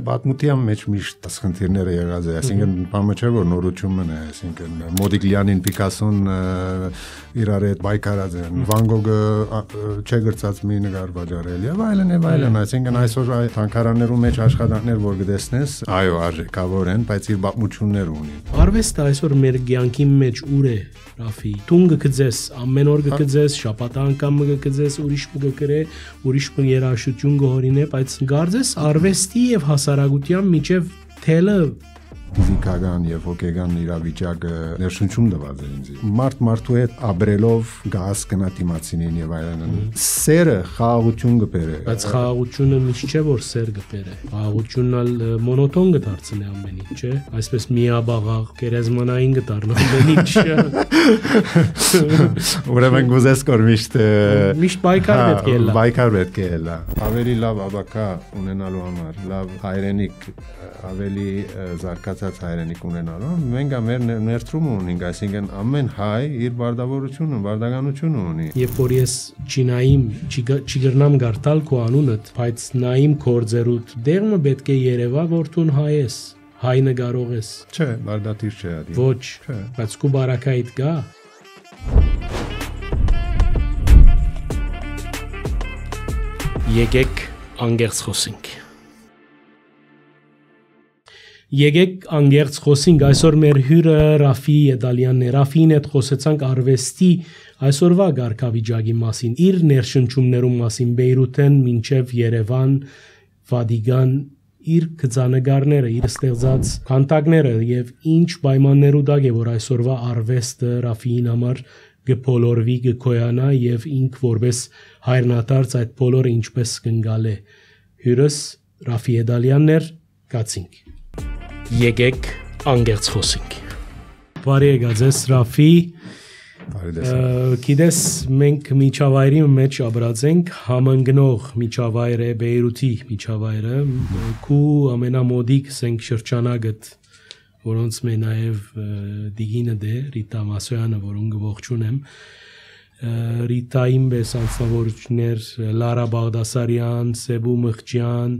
պատմության մեջ միշտ խնդիրները եղած է, այսինքն բանը չէ որ նորություն է, այսինքն Մոդիգլյանին, Պիկասոն իրար հետ բայկարած են, Վան Գոգը չէ գրծած մի նկար վաճառել եւ այլն, այսինքն այսօր այդ թանգարաններում մեջ աշխատանքներ որ գտեսնես, այո, արժեքավոր են, բայց իր պատմություններ ունին։ Արվեստը այսօր մեր կյանքի մեջ ուր է, Ռաֆի։ Տունգը գծես, ամեն օր գծես, շաբաթ անգամ գծես, ուրիշ գկրե, ուրիշ երաժշտություն գորինե, բայց գարձես արվեստի եւ հասարակության միջև թելը ֆիզիկական եւ հոգեգան իրավիճակը ներշնչում տված է ինձ։ Մարդու հետ ապրելով գաս կնատիմացինին եւ այլն։ Սերը խաղաղություն կբերե։ Բայց խաղաղությունը միշտ չէ որ սեր կբերե։ Խաղաղությունն ալ մոնոտոն կդարձնի ամեն ինչ, չէ։ Այսպես միաբաղաղ, գերեզմանային կդառնա ամեն ինչ։ Ուրեմն գուզես կոր միշտ բայկար պետք է լա։ Բայկար պետք է լա։ Ավելի լավ աբակա ունենալու համար, լավ հայրենիք, ավելի զարգացած հայրենիք ունենալու, մենք մեր ներդրում ունենք, այսինքն ամեն հայ իր բարդավորությունը, բարդականությունը ունի։ Երբ որ ես չինայիմ, չգրնամ գարտալ քո անունդ, բայց նայիմ կորձերուտ, դեղը պետք է երևա որ դու հայ ես, հայ նկարող ես։ Չէ, բարդատիր չէ ադի։ Ոչ, բայց քո բարակայիդ գա։ Եկեք անգերց խոսենք։ Եկեք անգերց խոսենք, այսօր մեր հյուրը Ռաֆի Եդալյանն է, Ռաֆին հետ խոսեցանք արվեստի այսօրվա գարքավիճակի մասին, իր ներշնչումներում մասին, Բեյրութեն մինչև Երևան, Վադիգան, իր գծանագարները, իր ստեղծած քանդակները եւ ինչ պայմաններու դակ է որ այսօրվա արվեստը Ռաֆիին համար գփոլորվի, գկոյանա եւ ինք որպես հայրենադարձ այդ բոլորը ինչպես կընկալե։ Հյուրս Ռաֆի Եդալյանն էր, գացինք։ Եկեք անգերց խոսենք։ Բարի եկած Ռաֆի։ Գիտես մենք միջավայրի մեջ ապրած ենք, համընկնող միջավայր է Բեյրութի միջավայրը, քու ամենամոդիկ սենք շրջանագդ, որոնց մե նաև դիգինը դե Ռիտա Մասոյանը, որոնք ողջունեմ, Ռիտային պես անձնավորություններ Լարա Բաղդասարյան, Սեբու Մղջյան,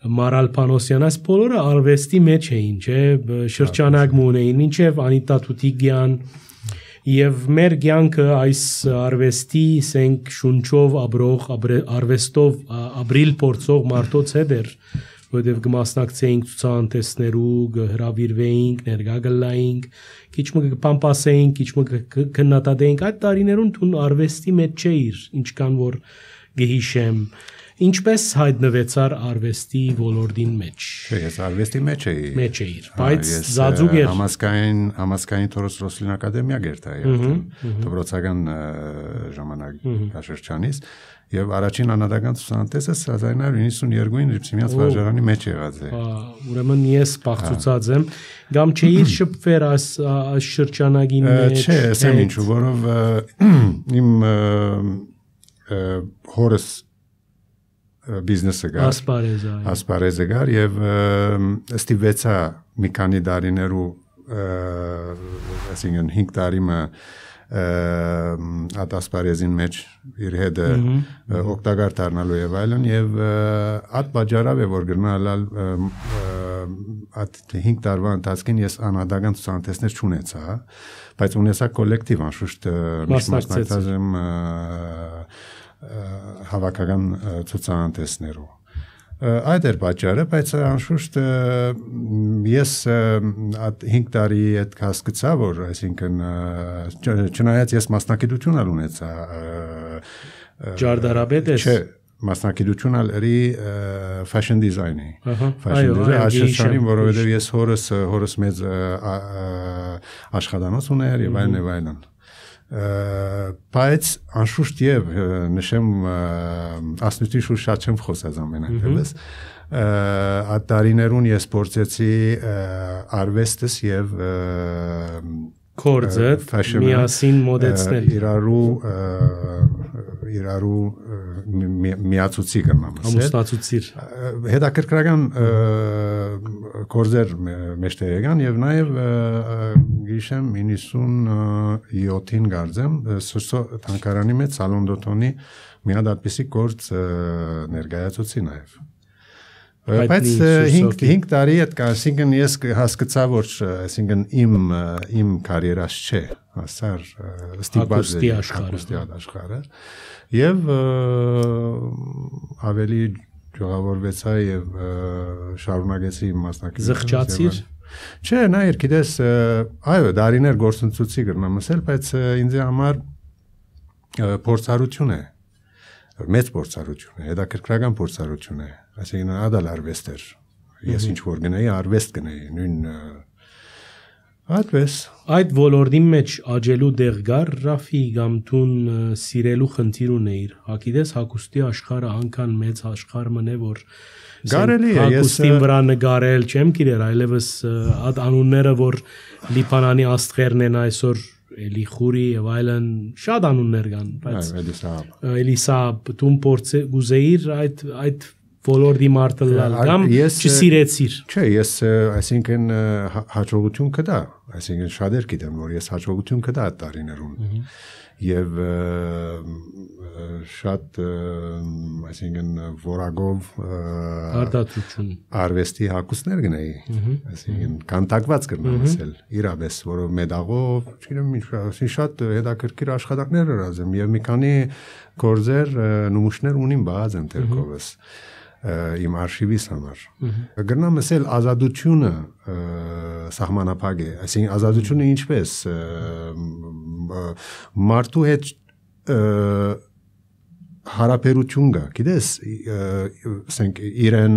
Մարալ Պանոսյան, այս բոլորը արվեստի մեջ էին, չէ, շրջանակ ունեին, մինչև Անիտա Թութիգյան եւ մեր կյանքը այս արվեստի սենք շունչով ապրող, արվեստով ապրիլ փորձող մարդոց հետ էր, որտեղ կմասնակցեինք ցուցահանդեսներու, կհրավիրվեինք, ներկա գլայինք, քիչ մը կպամպասեինք, քիչ մը կնատադեինք, այդ տարիներուն դու արվեստի մեջ չէիր, ինչքան որ գհիշեմ։ Ինչպես հայտնվեցար արվեստի ոլորտին մեջ։ Ես արվեստի մեջ էի, բայց զածուկ էր։ Համասկային Թորոս Ռոսլին ակադեմիա գերտայի, դպրոցական ժամանակաշրջանից եւ առաջին անհատական ցուցահանդեսը 1992-ին Ռիփսիմյանց վարժարանի մեջ եղած է։ Ուրեմն ես բաղցուցած եմ, գամ չէի շփվեր այս շրջանագին մեջ։ Չէ, ասեմ ինչու, որով իմ հորս բիզնեսը գար, ասպարեզը գար եւ ստիպեցա մի քանի տարիներու, այսինքն 5 տարի այդ ասպարեզին մեջ իր հետ օգտակար դառնալու եւ այլն եւ այդ բաժարավ է որ գնալ այդ 5 տարվա ընթացքին ես անհատական ցուցահանդեսներ չունեցա, բայց ունեցա կոլեկտիվ անշուշտ մասնակցած եմ հավաքական ցուցահանդեսներով։ Այդ էր պատճառը, բայց անշուշտ ես այդ 5 տարի հետ հասկացա, որ այսինքն չնայած ես մասնակցություն ունեցա Ջարդարաբեդ ես։ Չէ, մասնակցություն ալերի fashion design-ի։ Fashion design-ին, որովհետև ես հորս մեծ աշխատանոց ուներ եւ այլն։ Բայց անշուշտ եւ նշեմ ասնուտի շատ չեմ խոսած ամենայնպես այդ տարիներուն ես փորձեցի արվեստս եւ կորձը միասին մոդեցնել իրարու միացուցի կնամ ամուսնացուցիր հետաքրքրական կորձեր մեջտեղ եկան եւ նաեւ գիշեմ 97-ին գարձեմ Սուրսո թանգարանի մեջ Սալոն Դոթոնի մի հատ այդպիսի կորձ ներկայացուցի նաեւ Բայց 5 տարի այդ կա, այսինքն ես հասկացա, որ այսինքն իմ կարիերաս չէ, հասար ստիպված է հագուստի աշխարհը եւ ավելի ժողովրդեցա եւ շարունակեցի իմ մասնակցությունը։ Զղջացիր։ Չէ, նայր, գիտես, այո, դարիներ գործընծուցի կրնամ ասել, բայց ինձ համար փորձառություն է, մեծ փորձառություն է, հետաքրքրական փորձառություն է, այսինքն ադալ արվեստ էր, ես ինչ որ գնայի, արվեստ գնայի, նույն այդպես։ Այդ ոլորտի մեջ աճելու դեղ գար Ռաֆի գամտուն սիրելու խնդիր ունեիր, հագիտես հագուստի աշխարհը անկան մեծ աշխարհ մնե, որ Գարելի է, հագուստին վրա նկարել չեմ գիրեր, այլևս այդ անունները, որ Լիբանանի աստղերն են այսօր էլի խուրի եւ այլն շատ անուններ կան, բայց Էլիսաբ դու գուզեիր այդ ոլորտի մարդը լալ կամ չսիրեցիր։ Չէ, ես այսինքն հաջողություն կդա, այսինքն շատեր գիտեմ, որ ես հաջողություն կդա այդ տարիներում եւ շատ այսինքն որակով արտադրություն արվեստի հագուստներ գնայի, այսինքն կոնտակտված կրնամ ասել, իրապես, որով մեդաղով, չգիտեմ ինչ, շատ հետաքրքիր աշխատանքներ արազեմ եւ մի քանի գործեր նմուշներ ունիմ բաց եմ թերքովս իմ արխիվիս համար։ Գրնամ ասել ազատությունը սահմանափակ է, այսինքն ազատությունը ինչպես մարդու հետ հարաբերություն կա, գիտես, ասենք իրեն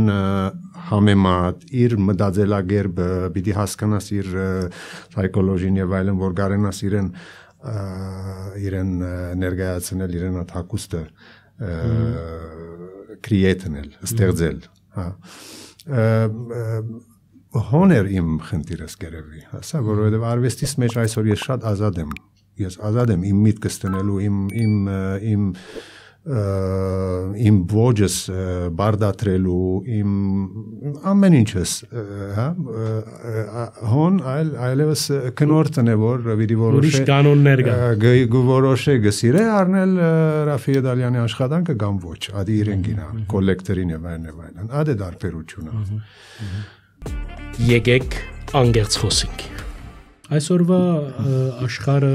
համեմատ, իր մտածելակերպը, պիտի հասկանաս իր սայկոլոգին եւ այլն, որ կարենաս իրեն ներկայացնել իրեն այդ հագուստը create-նել, ստեղծել, հա։ Հոներ իմ խնդիրս գերեւի, հասա, որովհետեւ արվեստից մեջ այսօր ես շատ ազատ եմ։ Ես ազատ եմ իմ միտքս տնելու, իմ ոճս բարդատրելու, իմ ամեն ինչս, հա, հոն այլևս կնորտն է, որ պիտի որոշե կանոններ կան։ Որոշե գսիրե առնել Ռաֆի Եդալյանի աշխատանքը կամ ոչ, ադի իրեն գինա, կոլեկտորին եւ այլն, ադե դարբերությունը։ Եկեք անգերց խոսենք։ Այսօրվա աշխարհը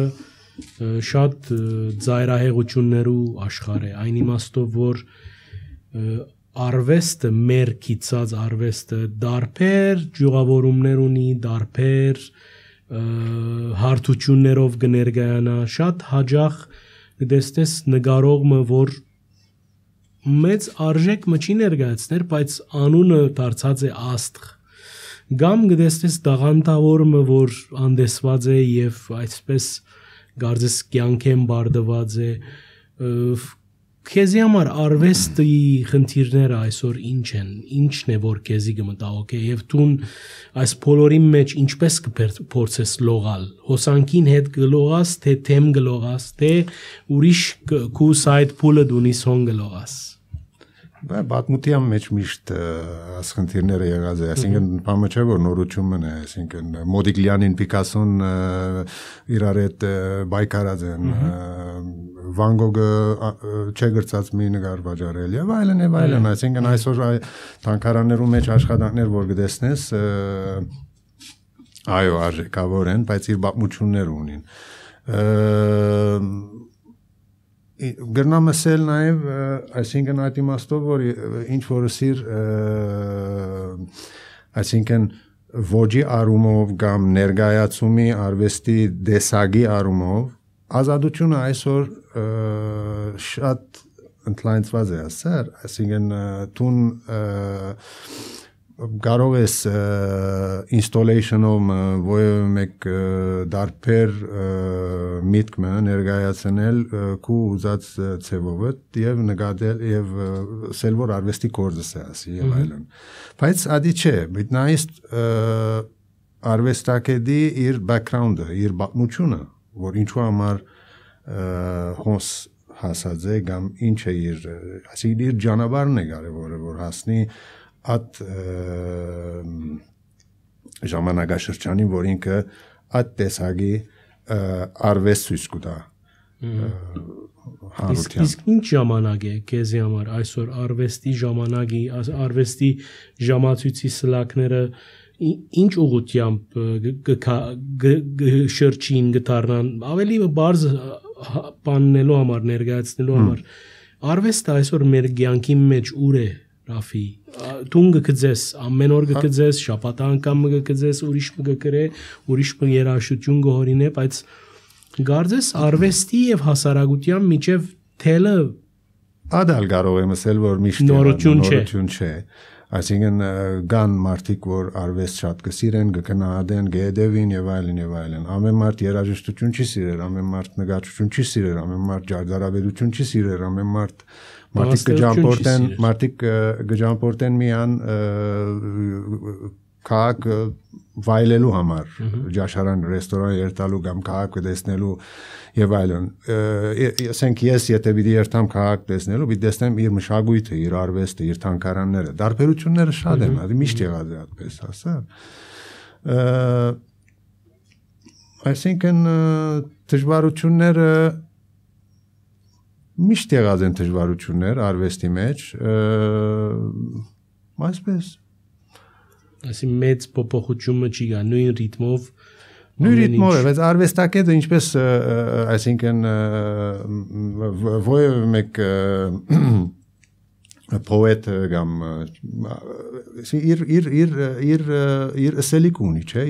շատ ծայրահեղություններու աշխարհ է, այն իմաստով, որ արվեստը, մեր կիցած արվեստը դարբեր ջուղավորումներ ունի, դարբեր հարթություններով կներկայանա, շատ հաճախ կտեսնես նկարողը, որ մեծ արժեք չի ներկայացներ, բայց անունը դարձած է աստղ։ Կամ կտեսնես տաղանդավորը, որ անդեսված է եւ այսպես գարձես կյանքեն բարդված է, քեզի համար արվեստի խնդիրները այսօր ինչ են, ինչն է որ քեզի կմտահոգե եւ դու այս բոլորի մեջ ինչպես կփորձես լողալ, հոսանքին հետ գլողաս, թե թեմ գլողաս, թե ուրիշ քու սայդ փուլը դունիս հոն գլողաս։ Պատմության մեջ միշտ խնդիրները եղած է, այսինքն բանը չէ որ նորություն է, այսինքն Մոդիգլյանին, Պիկասոն իրար հետ բայկարած են, Վան Գոգը չէ գրծած մի նկար վաճառել եւ այլն, այսինքն այսօր թանգարաններում մեջ աշխատանքներ որ գտեսնես, այո, արժեքավոր են, բայց իր պատմություններ ունին։ Գրնամ ասել նաև, այսինքն այդ իմաստով, որ ինչ որ սիր, այսինքն ոճի առումով կամ ներկայացումի արվեստի դեսագի առումով, ազատությունը այսօր շատ ընդլայնված է ասար, այսինքն տուն կարող ես installation-ով որևէ մեկ դարբեր միտքը ներկայացնել քու ուզած ցևով եւ նկատել եւ ասել որ արվեստի գործը է ասի եւ այլն բայց ադի չէ միտնայից արվեստակեդի իր background-ը իր պատմությունը որ ինչու համար հոս հասած է կամ ինչ է այսինքն իր ճանապարհն է կարևորը որ հասնի at ժամանակաշրջանին որ ինքը at տեսակի արվեստ ցույց կտա հարության։ Իսկ ինչ ժամանակ է քեզի համար այսօր արվեստի ժամանակի, արվեստի ժամացույցի սլակները ինչ ուղղությամբ շրջին գտարնան ավելի բարձ բաննելու համար, ներկայացնելու համար արվեստը այսօր մեր կյանքի մեջ ուր է Ռաֆի դու գկձես ամեն օր գկձես շաբաթ անգամ գկձես ուրիշ գկրե ուրիշ երաժշտություն գորինե բայց գարձես արվեստի եւ հասարակության միջև թելը ադալ կարող եմ ասել որ միշտ նորություն չէ այսինքն գան մարդիկ որ արվեստ շատ կսիրեն կգնահատեն գեդևին եւ այլն ամեն մարդ երաժշտություն չի սիրեր ամեն մարդ նկարչություն չի սիրեր ամեն մարդ ջարդարավետություն չի սիրեր ամեն մարդ մարդիկ կջամփորդեն միան քաղաք վայելելու համար ջաշարան ռեստորան երթալու կամ քաղաք տեսնելու եւ այլն ասենք ես եթե պիտի երթամ քաղաք տեսնելու պիտի տեսնեմ իր մշակույթը իր արվեստը իր թանգարանները դարբերությունները շատ են այլ միշտ եղած է այդպես ասա այսինքն դժվարությունները միշտ եղած են դժվարություններ արվեստի մեջ այսպես Այսի մեծ փոփոխությունը չի գա նույն ռիթմով բայց արվեստակետը ինչպես այսինքն ո՞ր մեկ poet կամ իր ասելիք ունի չէ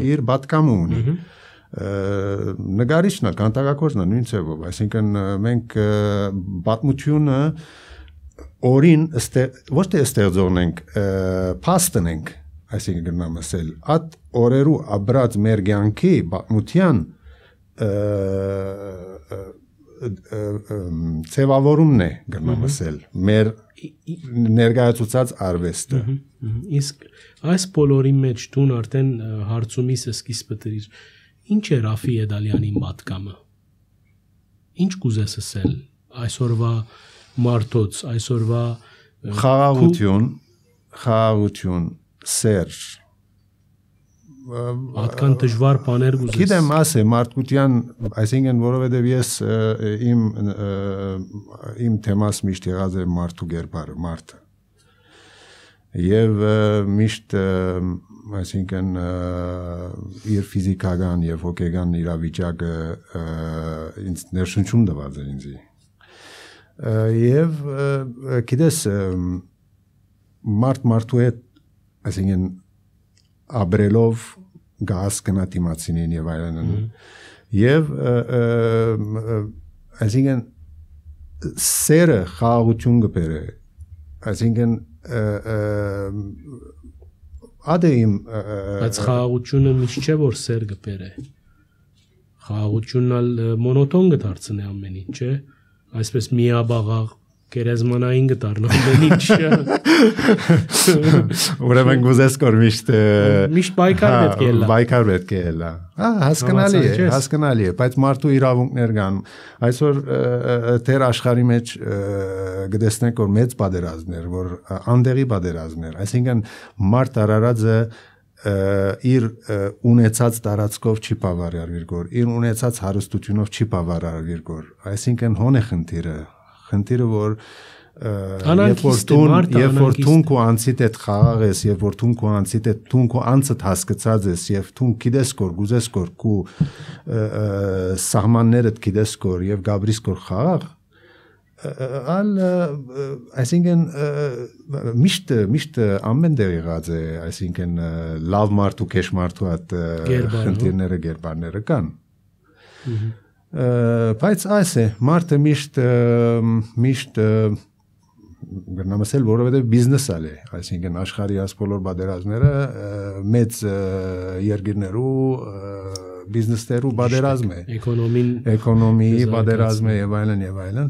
իր բատկամ ունի նկարիչն է կանտակակորձն է նույն ձևով այսինքն մենք պատմությունը օրին ոչ թե ստեղծողն ենք փաստն ենք այսինքն գնամ ասել at օրերու աբրած մեր ցանկի պատմության ծավալորումն է գնամ ասել մեր ներկայացուցած արվեստը իսկ այս բոլորի մեջ դու արդեն հարցումիս սկիզբը դրիր ինչ է Ռաֆի Էդալյանի պատկամը ինչ կուզես ասել այսօրվա մարդոց այսօրվա խաղաղություն սեր Ատքան դժվար բաներ գուզես Գիտեմ ասե մարդկության այսինքն որովհետև ես իմ թեմաս միշտ եղած է մարդու գերբարը մարդը եւ միշտ այսինքն իր ֆիզիկական եւ հոգեգան իրավիճակը ինձ ներշնչում տված է ինձ եւ գիտես մարդու հետ այսինքն աբրելով գազ կնատիմացինին եւ այլն եւ այսինքն սերը խաղաղություն կբերե այսինքն ադեիմ բայց խաղաղությունը միշտ չէ որ սեր կբերե խաղաղությունն ալ մոնոտոն կդարձնի ամեն ինչ չէ այսպես միաբաղաղ Կերեզմանային գտարն ամեն ինչ ուրեմն գուզես կոր միշտ բայկար պետք է լա հասկանալի է բայց մարդու իրավունքներ կան այսօր թեր աշխարհի մեջ գտեսնենք որ մեծ պատերազմներ որ անդեղի պատերազմներ այսինքն մարդ արարածը իր ունեցած տարածքով չի բավարար իր իր ունեցած հարստությունով չի բավարար իր այսինքն հոն է խնդիրը որ երբ որ թունք ու անցիդ հետ խաղաղ ես երբ որ թունք ու անցիդ հետ թունք ու անցդ հասկացած ես եւ թունք գիտես կոր գուզես կոր կու սահմաններդ գիտես կոր եւ գաբրիս կոր խաղաղ ալ այսինքն միշտ ամեն դեր եղած է այսինքն լավ մարդ ու քեշ մարդու հատ խնդիրները գերբարները կան բայց այս է մարդը միշտ գտնամ ասել որովհետև բիզնես ալ է այսինքն աշխարհի այս բոլոր պատերազմները մեծ երկրներու բիզնեսներու պատերազմ է էկոնոմիի պատերազմ է եւ այլն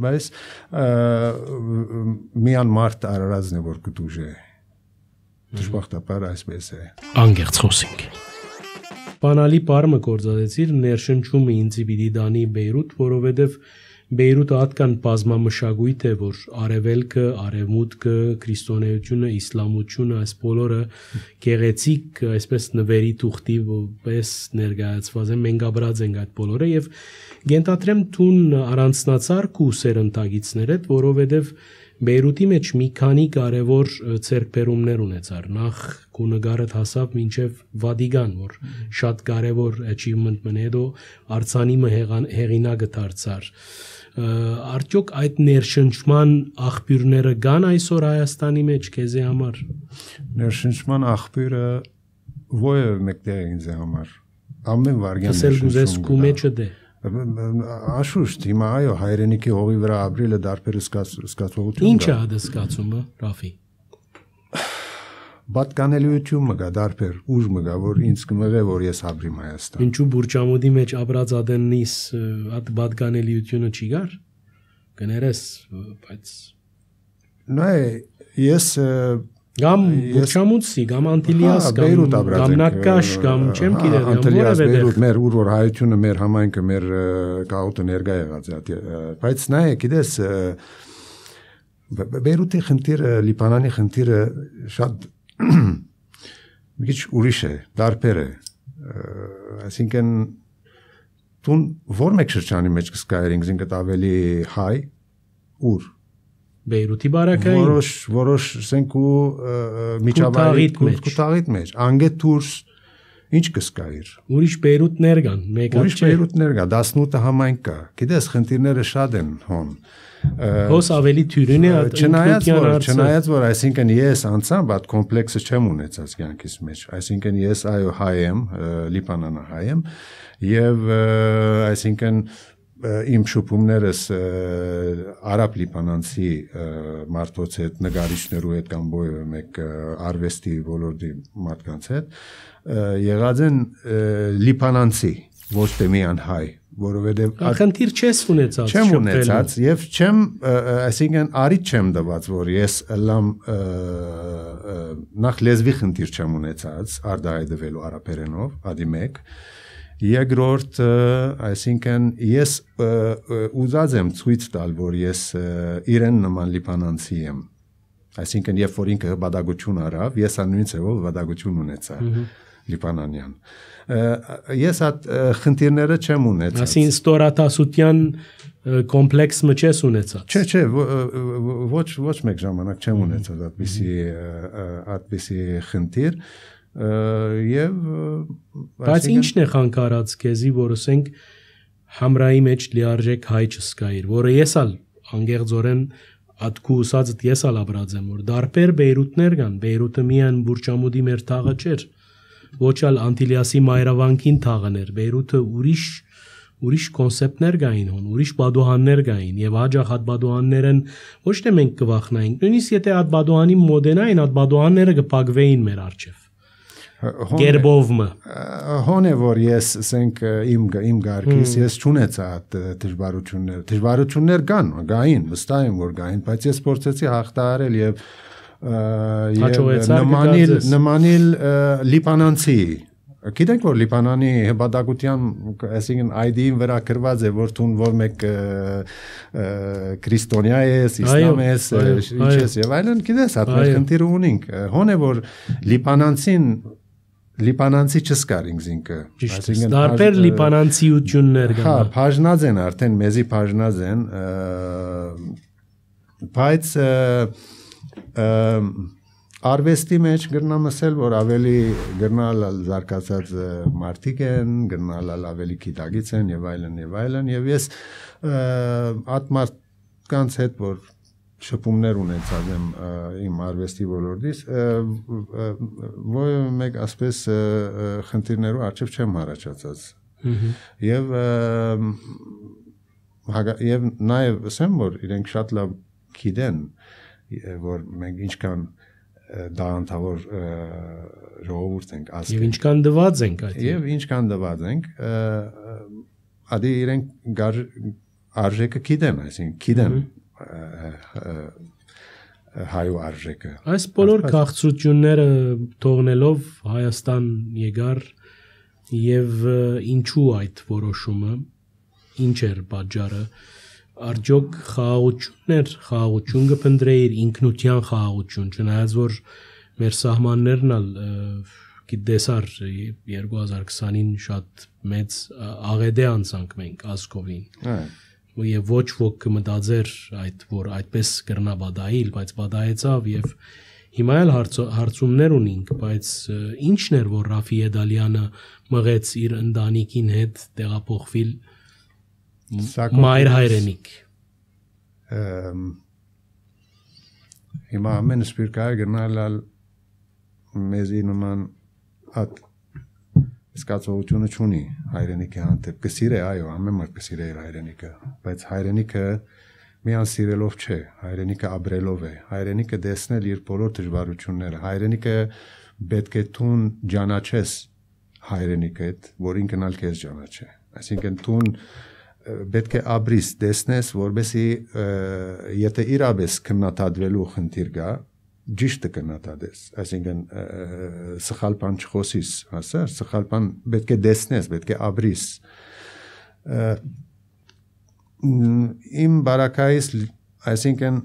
բայց միան մարդ արարածն է որ կտուժե դժբախտաբար այսպես է անգերց խոսենք Բանալի պարմը կործածիր ներշնչումը ինձի պիտի դանի Բեյրութ, որովհետև Բեյրութը հատկան բազմամշակույթ է, որ արևելքը, արևմուտքը, քրիստոնեությունը, իսլամությունը, այս բոլորը գեղեցիկ, այսպես նվերի թուղթի պես ներկայացված են, մենք ապրած ենք այդ բոլորը եւ գենտատրեմ տուն առանցնացար քու սերնդագիցներ հետ, որովհետեւ Բեյրութի մեջ մի քանի կարևոր ցերկբերումներ ունեցար։ Նախ քու նկարդ հասավ մինչև Վատիկան, որ շատ կարևոր achievement մնա հետո Արցանիմը հեղինակը դարձար։ Արդյոք այդ ներշնչման աղբյուրները կան այսօր Հայաստանի մեջ քեզի համար։ Ներշնչման աղբյուրը ո՞ը մեկտեղ է ինձ համար։ Ամեն վարյան ներշնչում։ Ասել գուզես քու մեջը դե։ Աշուշտ, հիմա այո, հայրենիքի հողի վրա ապրելը դարբեր զգացողություն կա։ Ինչ է դա զգացումը, Ռաֆի։ Պատկանելիություն մգա դարբեր, ուժ մգա, որ ինձ կմղե, որ ես ապրիմ Հայաստան։ Ինչու Բուրճամուդի մեջ ապրած ադեննիս այդ պատկանելիությունը չի գար։ Կներես, բայց նայ ես Գամ Բուրճամուդի, գամ Անտիլիաս, գամ Նակաշ, գամ չեմ գիտեր, որևէ Բեյրութ, մեր ուր հայությունը, մեր համայնքը, մեր գաղութը ներկա եղած է, բայց նայ, գիտես, Բեյրութի խնդիրը, Լիբանանի խնդիրը շատ մի քիչ ուրիշ է, դարբեր է, այսինքն տուն որ մեկ շրջանի մեջ կսկայերինք, ինքդ ավելի հայ, ուր Բեյրութի բարակային որոշ ասենք ու միջավայրի կուտաղիտ մեջ անգետ դուրս ինչ կսկայիր ուրիշ Բեյրութներ կան մեկ ուրիշ Բեյրութներ կա 18 համայնք կա գիտես խնդիրները շատ են հոն հոս ավելի թյուրին է չնայած որ այսինքն ես անցամ բադ կոմպլեքսը չեմ ունեցած կյանքիս մեջ այսինքն ես այո հայ եմ լիբանանահայ եմ եւ այսինքն իմ շփումներս արաբ լիբանանցի մարդոց հետ նկարիչներու հետ կամ բոյը մեկ արվեստի ոլորտի մարդկանց հետ եղած են լիբանանցի ոչ թե միան հայ որովհետեւ խնդիր չես ունեցած չեմ ունեցած եւ չեմ այսինքն արիտ չեմ դված որ ես լամ նախ լեզվի խնդիր չեմ ունեցած արդահայտվելու արաբերենով ադի մեկ Երկրորդ, այսինքն ես ուզած եմ ցույց տալ, որ ես իրեն նման լիբանանցի եմ։ Այսինքն երբ որ ինքը բադագություն արավ, ես նույն ձևով բադագություն ունեցա լիբանանյան։ Ես այդ խնդիրները չեմ ունեցած։ Այսինքն ստորատասության կոմպլեքսը չես ունեցած։ Չէ, ոչ մեկ ժամանակ չեմ ունեցած այդպիսի խնդիր։ Եվ բայց ինչն է խանգարած քեզի որ ասենք համրայի մեջ լիարժեք հայ չսկայր որը ես ալ անգեղձորեն ատկու ուսած ես ալ ապրած եմ որ դարբեր Բեյրութներ կան Բեյրութը միայն Բուրճամուդի մեր թաղը չէր ոչ ալ Անտիլիասի մայրավանքին թաղն էր Բեյրութը ուրիշ կոնցեպտներ կային ուրիշ բադուհաններ կային եւ հաջող հատ բադուհաններն ոչ թե մենք կվախնայինք նույնիսկ եթե հատ բադուհանի մոդենային հատ բադուհանները կփակվեին մեր առջև Գերբովը հոն է որ ես ասենք իմ գարկիս ես չունեցա դժվարություններ կային վստահ եմ որ կային բայց ես փորձեցի հաղթահարել եւ նմանիլ լիբանանցի գիտենք որ Լիբանանի հպատակության այսինքն ID-ին վրա գրված է որ տուն որ մեկ քրիստոնյա ես իսլամ ես ինչ ես եւ այլն գիտես հատ մեր խնդիրը ունենք հոն է որ Լիբանանցի չսկար ինքը այսինքն դարբեր լիբանանցիություններ կան հա բաժնած են արդեն մեզի բաժնած են բայց արվեստի մեջ գրնամ ասել որ ավելի գրնալ զարգացած մարդիկ են գրնալ ավելի գիտակից են եւ այլն եւ ես այդ մարդկանց հետ որ շփումներ ունեցած եմ իմ արվեստի ոլորտից որ մեկ ասպես խնդիրներով արժեվ չեմ հարաճած եւ նաեւ ասեմ որ իրենք շատ լավ գիտեն որ մենք ինչքան դանդավոր ժողովուրդ ենք ազգ եւ ինչքան դված ենք այդ եւ ինչքան դված ենք ադի իրենք արժեքը գիտեն այսինքն գիտեն հայու արժեքը այս բոլոր քաղցրությունները թողնելով Հայաստան եկար եւ ինչու այդ որոշումը ինչ էր պատճառը Արդյոք խաղաղություն կփնտրեիր ինքնության խաղաղություն, չնայած որ մեր սահմաններն ալ գիտեսար 2020-ին շատ մեծ աղեդե անցանք մենք ազգովին։ Եվ ոչ ոք կմտածեր որ այդպես կրնա բադայիլ, բայց բադայեցավ եւ հիմա էլ հարցումներ ունենք, բայց ինչն էր որ Ռաֆի Եդալյանը մղեց իր ընտանիքին հետ տեղափոխվել մայր հայրենիք։ Հիմա ամեն սպիրկայ գնալ մեզի նման հատ զգացողությունը չունի հայրենիքի հանդեպ, կսիրե, այո, ամեն մարդ կսիրե իր հայրենիքը, բայց հայրենիքը միան սիրելով չէ, հայրենիքը ապրելով է, հայրենիքը դեսնել իր բոլոր դժվարությունները, հայրենիքը պետք է տուն ճանաչես հայրենիքդ, որ ինքն ալ քեզ ճանաչե, այսինքն տուն պետք է ապրիս, դեսնես, որբեսի եթե իրապես քննադատվելու խնդիր գա, ճիշտը կնատադես, այսինքն սխալ բան չխոսիս, հասար, սխալ բան պետք է դեսնես, պետք է ապրիս։ Իմ բարակայից, այսինքն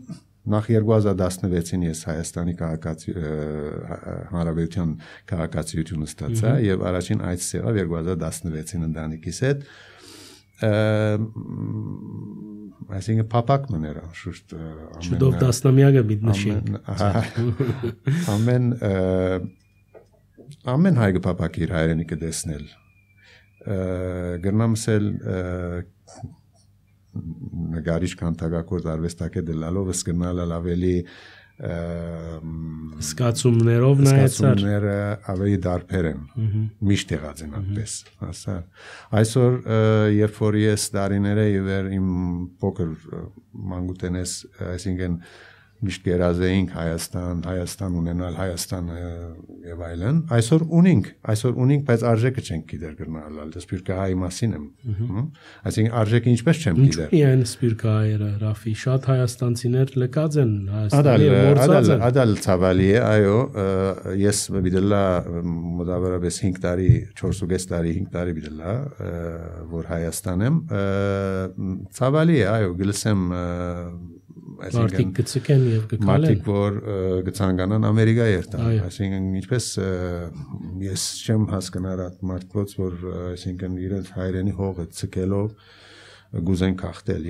նախ 2016-ին ես Հայաստանի Հանրապետության քաղաքացիություն ստացա եւ առաջին այցս եղավ 2016-ին ընտանիքիս հետ։ Այսինքն փապակ մներ անշուշտ շուտով տասնամյակը պիտի նշենք ամեն հայ կփապակ իր հայրենիքը դեսնել գրնամսել նկարիչ քանդակագործ արվեստագետ դլալովս գնալ ավելի զգացումներով նայեցար զգացումները ավելի դարբեր են միշտ եղած են այդպես հասար այսօր երբ որ ես դարիները իվեր իմ փոքր մանկուտենես այսինքն միշտ գերազեինք Հայաստան ունենալ Հայաստան եւ այլն այսօր ունենք բայց արժեքը չենք գիտեր գրնալալ սպիրկահայի մասին եմ այսինքն արժեքը ինչպես չեմ գիտեր Ինչու՞ սպիրկահայերը Ռաֆի շատ հայաստանցիներ լկած են Հայաստանի մորցած են Ադալ ցավալի է այո ես բիդելա մոտավորապես 5 տարի 4.5 տարի 5 տարի բիդելա որ Հայաստան եմ ցավալի է այո գլսեմ Մարդիկ կցկեն եւ կքալեն Մարդիկ որ կցանկանան Ամերիկա երթան այսինքն ինչպես ես չեմ հասկանում այդ մարդոց որ այսինքն իրենց հայրենի հողը ցկելով գուզեն քաղտել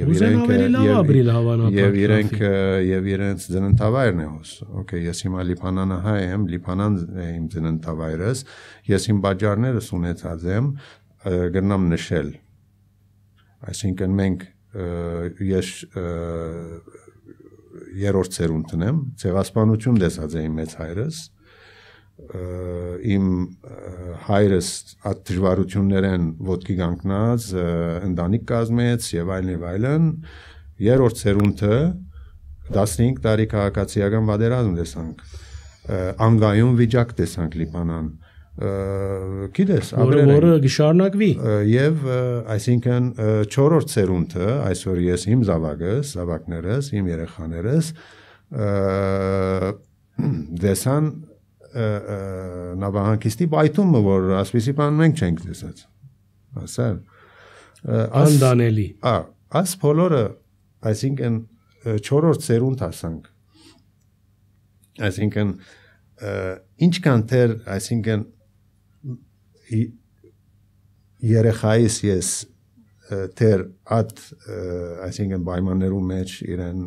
եւ իրենց ծննդավայրն է հոս օքեյ ես հիմա Լիբանանը հայ եմ Լիբանան է իմ ծննդավայրս ես իմ բաժարներս ունեցած եմ գնամ նշել այսինքն մենք ես երրորդ սերունդն եմ ցեղասպանություն դեսած եմ մեծ հայրս իմ հայրս այդ դժվարություններն ոտքի կանգնած ընտանիք կազմեց եւ այլն երրորդ սերունդը 15 տարի քաղաքացիական պատերազմ տեսանք անգայուն վիճակ տեսանք Լիբանան գիտես որը գշարնակվի եւ այսինքն 4-րդ սերունդը այսօր ես իմ զավակներս իմ երեխաներս դեսան նավահանգիստի բայթումը որ ասպիսի բան մենք չենք տեսած ասա անդանելի աս բոլորը այսինքն 4-րդ սերունդ հասանք այսինքն ինչքան թեր այսինքն երեխայիս ես թեր այդ այսինքն պայմաններու մեջ իրեն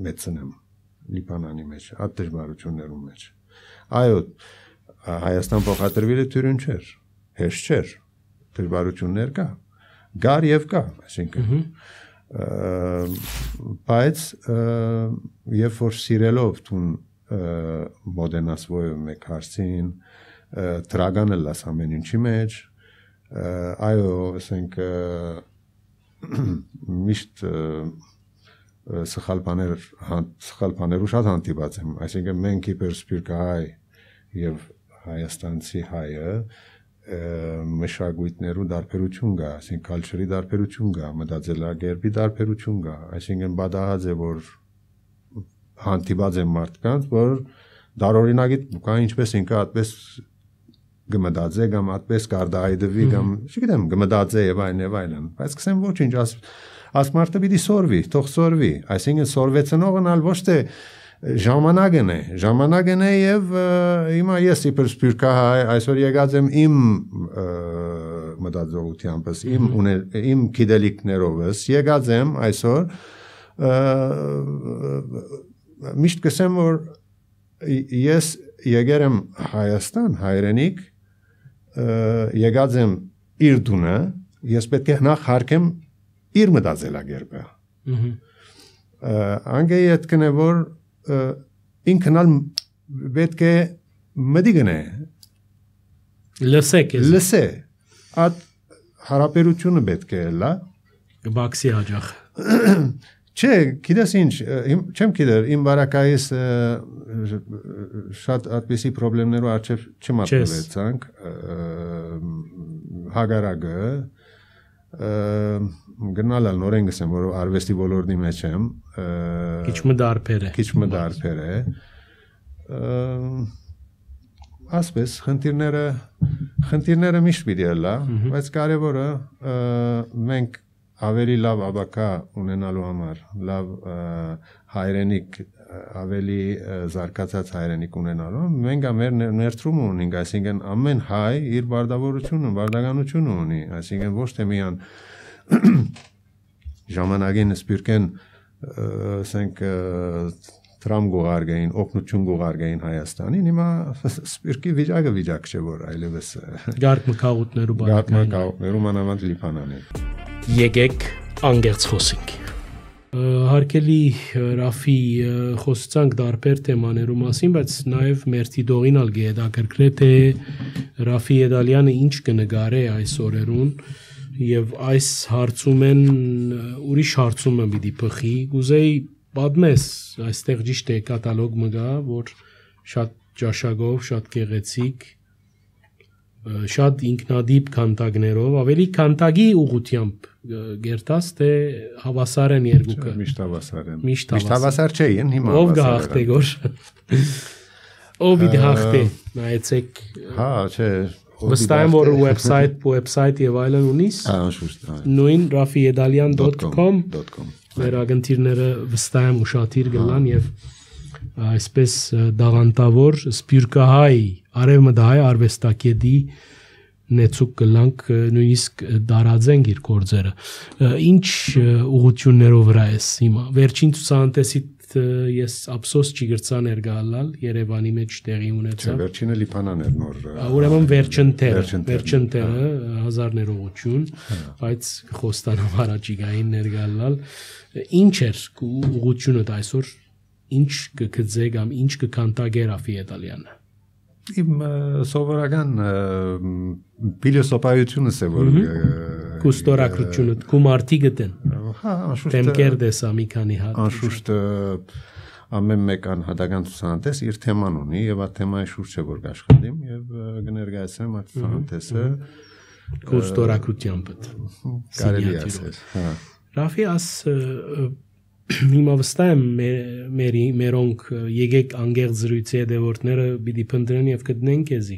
մեծնեմ Լիբանանի մեջ այդ դժվարություններու մեջ այո Հայաստան փոխադրվելը թյուրին չէր հեշտ չէր դժվարություններ գար եւ կա այսինքն բայց երբ որ սիրելով տուն մոդենաս ոյ մեկ հարցին տրագանը լաս ամեն ինչի մեջ այո ասենք միշտ սխալ բաներու շատ հանդիպած եմ այսինքն մենք իբր սպիրկահայ եւ հայաստանցի հայը մշակույթներու դարբերություն կա այսինքն կալչերի դարբերություն կա մտածելակերպի դարբերություն կա այսինքն բադահած է որ հանդիպած եմ մարդկանց որ դարօրինակի կա ինչպես ինքը այդպես գմդածե կամ այդպես կարդայդվի կամ չգիտեմ գմդածե եւ այլն բայց կսեմ ոչինչ աս մարդը պիտի սորվի թող սորվի այսինքն սորվեցնողն ալ ոչ թե ժամանակն է եւ հիմա ես իբր սպյուրքահայ այսօր եկած եմ իմ մտածողությանպես իմ գիտելիքներովս եկած եմ այսօր միշտ կսեմ որ ես եկել եմ Հայաստան հայրենիք եկած եմ իր դունը ես պետք է նախ հարկեմ իր մտածելակերպը անգե յետքն է որ ինքնալ պետք է մտիգնե լսե այդ հարաբերությունը պետք է լա բաքսի հաջախ չէ գիտես ինչ չեմ գիտեր իմ բարակայիս շատ այդպիսի խնդիրներով արժև չմատնվեցանք հագարագը գնալալ նորեն գսեմ որ արվեստի ոլորտի մեջ եմ քիչ մդարբեր է ասպես խնդիրները միշտ պիտի լա բայց կարևորը մենք ավելի լավ աբակա ունենալու համար լավ հայրենիք ավելի զարգացած հայրենիք ունենալու մենք մեր ներդրումը ունենք այսինքն ամեն հայ իր բարդավորությունը բարդականությունը ունի այսինքն ոչ թե միան ժամանակին սպյուրքեն ասենք տրամ գողարգային օգնություն գողարգային Հայաստանին հիմա սպյուրքի վիճակ չէ որ այլևս գարկ մկաղուտներու մանավանդ Լիբանանին եկեք անգերց խոսենք հարկելի Ռաֆի խոսացանք դարբեր թեմաներու մասին բայց նաև մեր դիդողին ալ գեդակրկրե թե Ռաֆի Եդալյանը ինչ կնգարե այս օրերուն եւ այս հարցում են ուրիշ հարցումը պիտի փխի գուզեի պատմես այստեղ ճիշտ է կատալոգ մգա որ շատ ճաշակով շատ գեղեցիկ շատ ինքնադիպ քանտակներով ավելի քանտակի ուղությամբ գերտաս թե հավասար են երկուքը միշտ հավասար չէին հիմա ով գախտե գոր ով դի հախտե նայեցեք հա չէ վստահ եմ որ website եւ այլն ունիս նույն rafiyedalyan.com մեր ագնտիրները վստահ եմ ուշադիր գլան եւ այսպես դաղանտավոր սպյուրքահայ արևմտահայ արվեստակեդի նեցուկ կլանք նույնիսկ դարաձենք իր գործերը ինչ ուղություններով վրա ես հիմա վերջին ցուցահանդեսի ես ափսոս չգրցա ներգալալ Երևանի մեջ տեղի ունեցավ վերջինը Լիբանան էր նոր ուրեմն վերջին տերը հազար ներողություն բայց խոստանամ առաջիկային ներգալալ ինչ էր ուղությունը այսօր ինչ կգծե կամ ինչ կքանտագե Ռաֆի Եդալյանը իմ սովորական փիլիսոփայությունս է որ կուստորակրությունը կումարտի գտեն հա անշուշտ թեմքեր դեսա մի քանի հատ անշուշտ ամեն մեկ անհատական ցուցահանդես իր թեման ունի եւ այդ թեմայի շուրջ է որ աշխատեմ եւ կներկայացնեմ այդ ցուցահանդեսը կուստորակրությամբ կարելի է ասել հա Ռաֆի հիմա վստահ եմ մերոնք եկեք անգեղ զրույցի դեպորտները պիտի փնտրեն եւ գտնեն քեզի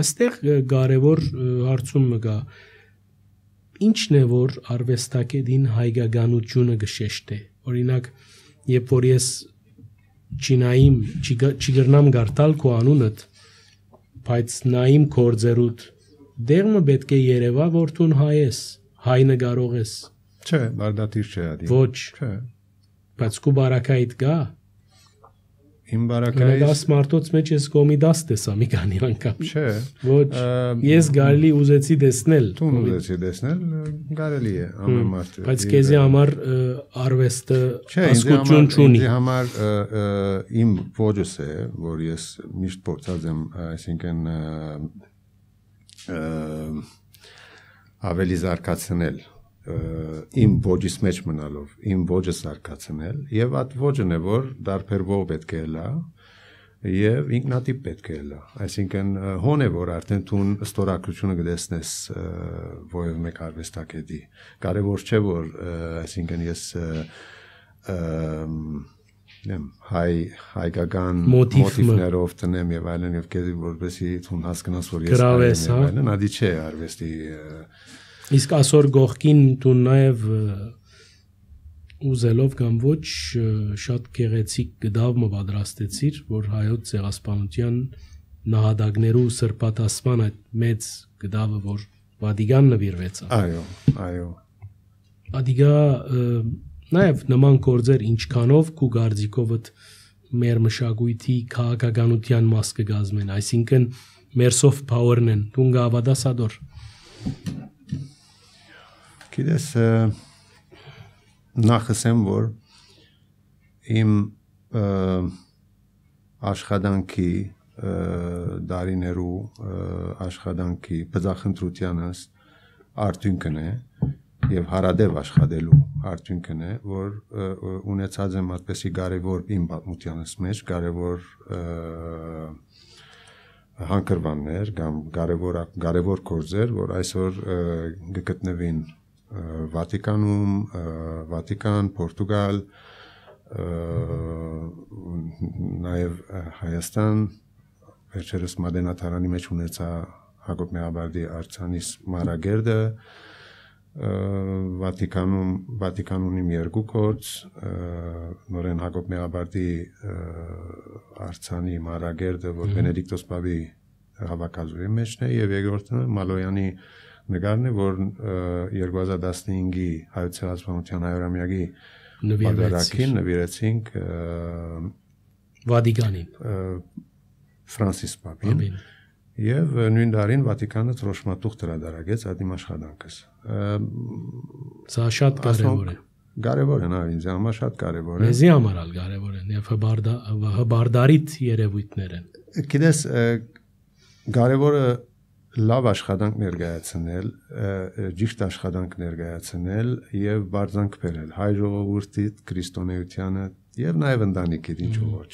այստեղ կարևոր հարցում մգա ինչն է որ արվեստակեդին հայկականությունը գշեշտ է օրինակ երբ որ ես չինայիմ չգրնամ գարտալ քո անունդ բայց նայիմ կորձերուտ դերմը պետք է երևա որ դու հայ ես հայ նկարող ես չէ բարդատիր չէ ադի ոչ չէ բայց քո բարակայիդ գա իմ բարակայից դաս մարտոց մեջ ես կոմի դաս տեսա մի քանի անգամ չէ ոչ ես գալի ուզեցի տեսնել դու ուզեցի տեսնել կարելի է ամեն մարդ բայց քեզի համար արվեստը հասկություն չունի ինձ համար իմ ոճս է որ ես միշտ փորձած եմ այսինքն ավելի զարգացնել իմ ոճից մեջ մնալով իմ ոճը զարգացնել եւ այդ ոճն է որ դարբերվող պետք է լա եւ ինքնատիպ պետք է լա այսինքն հոն է որ արդեն դու ստորակրությունը գտեսնես ովև մեկ արվեստակետի կարևոր չէ որ այսինքն ես հայկական մոտիվներով տնեմ եւ այլն եւ քեզ որպեսի ցուն հասկանաս որ ես այլն ադի չէ արվեստի իսկ այսօր գողքին դու նաեւ ուզելով կամ ոչ շատ գեղեցիկ գդավ մը պատրաստեցիր որ հայոց ցեղասպանության նահատակներու սրբատասման այդ մեծ գդավը որ Վադիգան նվիրվեց այո Ադիգա նաև նման գործեր ինչքանով քու գարձիկովդ մեր մշակույթի քաղաքականության մաս կգազմեն, այսինքն մեր soft power-ն են, դու գավադասադոր։ Գիտես նախսեմ որ իմ աշխատանքի դարիներու աշխատանքի բծախնդրությանս արդյունքն է եւ հարադեւ աշխատելու արդյունքն է որ ունեցած եմ այդպեսի կարևոր իմ պատմությանս մեջ կարևոր հանգրվաններ կամ կարևոր գործեր որ այսօր գտնվին Վատիկանում Վատիկան Պորտուգալ նաեւ Հայաստան վերջերս Մադենաթարանի մեջ ունեցա Հակոբ Մեհաբարդի արձանիս մարագերդը Վատիկանում իմ երկու գործ նորեն Հակոբ Մեհաբարդի արձանի մարագերդը որ Բենեդիկտոս Պապի հավաքածուի մեջն է եւ երկրորդը Մալոյանի նկարն է որ 2015-ի հայոց ցեղասպանության 100-ամյակի նվիրեցին նվիրեցինք Վատիկանին Ֆրանսիս Պապին Եվ նույն դարին Վատիկանը ծրոշմատուղ տրադարագեց այդ իմ աշխատանքս։ Սա շատ կարևոր է։ Կարևոր է, ինձ համար շատ կարևոր է։ Մեզի համար ալ կարևոր են եւ հբարդարիտ երևույթներ են։ Գիտես, կարևորը լավ աշխատանք ներկայացնել, ճիշտ աշխատանք ներկայացնել եւ բարձանք բերել հայ ժողովրդի քրիստոնեությանը եւ նաեւ ընտանիքի ինչու ոչ։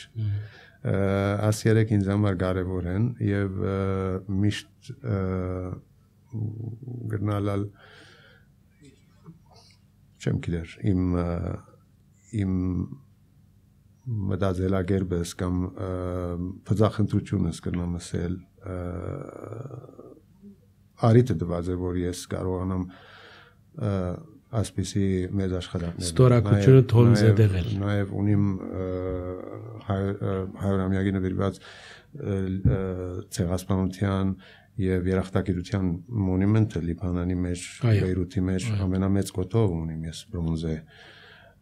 Այս երեք ինձ համար կարևոր են եւ միշտ գնալալ չեմ գիտեր իմ մտածելակերպս կամ բծախնդրությունս կնամ ասել արիթը դված է որ ես կարողանամ ասպիսի մեծ աշխատանքներ ստորակությունը թոնզ է դեղել նաև ունիմ հայրամյակի նվիրված ցեղասպանության եւ երախտագիտության մոնումենտը Լիբանանի մեջ Բեյրութի մեջ ամենամեծ կոթով ունիմ ես բրոնզե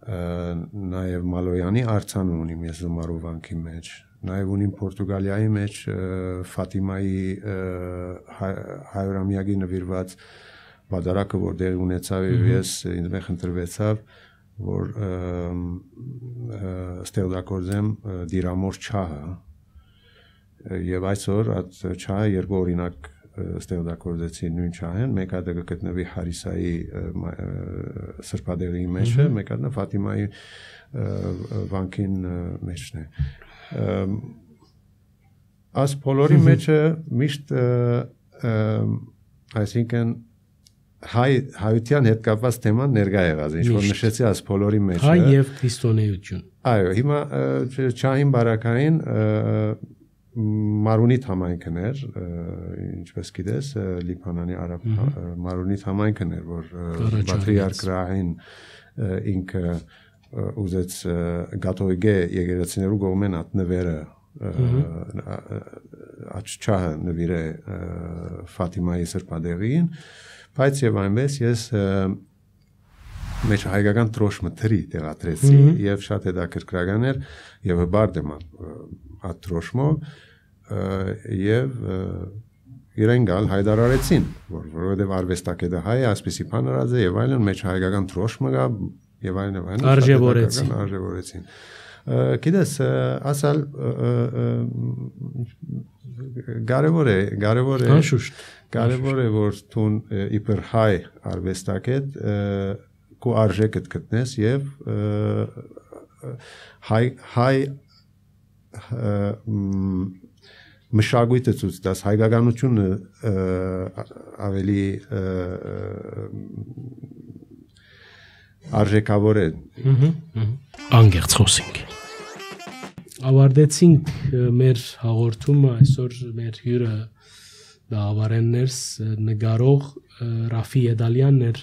նաև Մալոյանի արձանը ունիմ ես Զմարու վանքի մեջ նաև ունիմ Պորտուգալիայի մեջ Ֆատիմայի հայրամյակի նվիրված Բադարակը որ դեր ունեցավ եւ ես ինձ մեջ ընտրվեցավ որ ստեղծագործեմ դիրամոր չահը եւ այսօր այդ չահը երկու օրինակ ստեղծագործեցի նույն չահեն մեկը դա գտնվի Հարիսայի սրբադեղի մեջը մեկը դա Ֆատիմայի վանքին մեջն է աս բոլորի մեջը միշտ այսինքն հայության հետ կապված թեման ներկա եղած ինչ որ նշեցի աս բոլորի մեջ հայ եւ քրիստոնեություն այո հիմա չահին բարակային Մարունիթ համայնքն էր ինչպես գիտես Լիբանանի արաբ Մարունիթ համայնքն էր որ պատրիարք Ռահին ինքը ուզեց գաթողիկե եկեղեցիներու կողմեն ատնվերը աչչահը նվիրե Ֆատիմայի սրբադեղին բայց եւ այնպես ես մեջ հայկական տրոշմը թրի տեղադրեցի եւ շատ հետաքրքրական էր եւ հբարդ եմ այդ տրոշմով եւ իրեն գալ հայտարարեցին որովհետեւ արվեստագետը հայ է ասպիսի բան արած է եւ այլն մեջ հայկական տրոշմը կա եւ այլն արժևորեցին գիտես ասալ կարևոր է որ դու իբր հայ արվեստագետ քո արժեքը գտնես եւ հայ մշակույթը ցույց տաս հայկականությունը ավելի արժեքավոր է անգերց խոսենք ավարտեցինք մեր հաղորդումը այսօր մեր հյուրը դավարեններս նգարող Ռաֆի Եդալյանն էր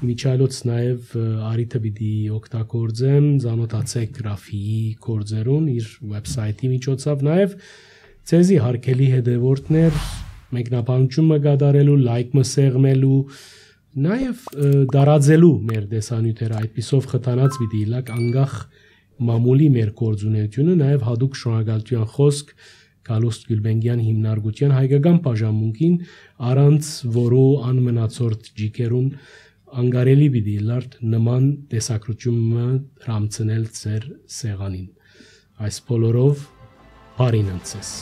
Միջայլոց նաև արիթը պիտի օգտագործեմ զանոթացեք Ռաֆիի կորձերուն իր վեբսայթի միջոցով նաև ցեզի հարկելի հետևորդներ մեկնաբանությունը կատարելու լայքը սեղմելու նաև դարաձելու մեր դեսանյութերը այդպիսով խթանած պիտի լակ անգախ մամուլի մեր կորձունեությունը նաև հadoop շնորհակալության խոսք Գալուստ Գյուլբենգյան հիմնարկության հայկական բաժանմունքին առանց որու անմնացորդ ջիկերուն անգարելի պիտի լարդ նման տեսակրությունը հրամցնել ձեր սեղանին այս բոլորով բարին անցես